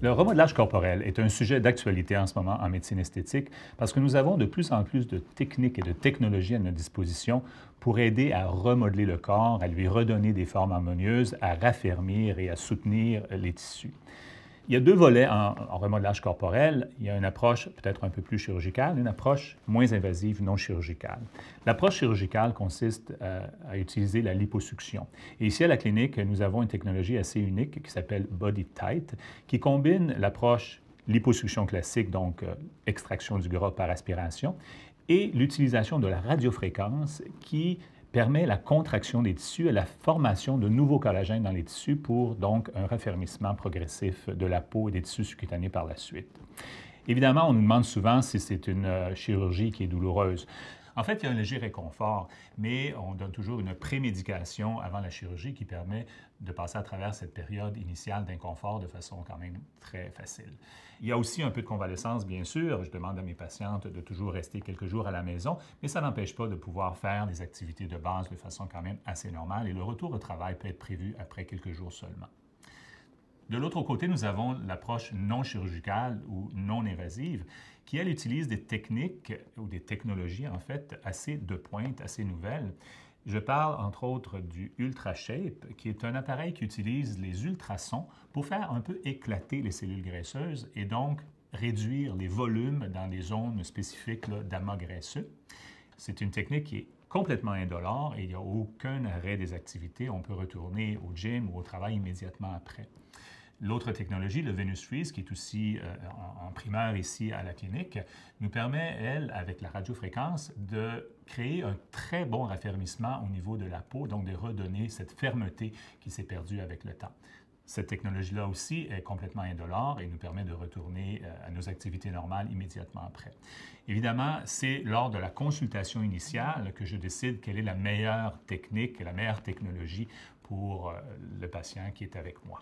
Le remodelage corporel est un sujet d'actualité en ce moment en médecine esthétique parce que nous avons de plus en plus de techniques et de technologies à notre disposition pour aider à remodeler le corps, à lui redonner des formes harmonieuses, à raffermir et à soutenir les tissus. Il y a deux volets en remodelage corporel. Il y a une approche peut-être un peu plus chirurgicale, une approche moins invasive, non chirurgicale. L'approche chirurgicale consiste à utiliser la liposuction. Et ici, à la clinique, nous avons une technologie assez unique qui s'appelle BodyTite, qui combine l'approche liposuction classique, donc extraction du gras par aspiration, et l'utilisation de la radiofréquence qui permet la contraction des tissus et la formation de nouveaux collagènes dans les tissus pour donc un raffermissement progressif de la peau et des tissus sous-cutanés par la suite. Évidemment, on nous demande souvent si c'est une chirurgie qui est douloureuse. En fait, il y a un léger réconfort, mais on donne toujours une prémédication avant la chirurgie qui permet de passer à travers cette période initiale d'inconfort de façon quand même très facile. Il y a aussi un peu de convalescence, bien sûr. Je demande à mes patientes de toujours rester quelques jours à la maison, mais ça n'empêche pas de pouvoir faire des activités de base de façon quand même assez normale et le retour au travail peut être prévu après quelques jours seulement. De l'autre côté, nous avons l'approche non chirurgicale ou non invasive qui, elle, utilise des techniques ou des technologies, en fait, assez de pointe, assez nouvelles. Je parle, entre autres, du UltraShape, qui est un appareil qui utilise les ultrasons pour faire un peu éclater les cellules graisseuses et donc réduire les volumes dans les zones spécifiques d'amas graisseux. C'est une technique qui est complètement indolore et il n'y a aucun arrêt des activités. On peut retourner au gym ou au travail immédiatement après. L'autre technologie, le Venus Freeze, qui est aussi en primeur ici à la clinique, nous permet, elle, avec la radiofréquence, de créer un très bon raffermissement au niveau de la peau, donc de redonner cette fermeté qui s'est perdue avec le temps. Cette technologie-là aussi est complètement indolore et nous permet de retourner à nos activités normales immédiatement après. Évidemment, c'est lors de la consultation initiale que je décide quelle est la meilleure technique, la meilleure technologie pour le patient qui est avec moi.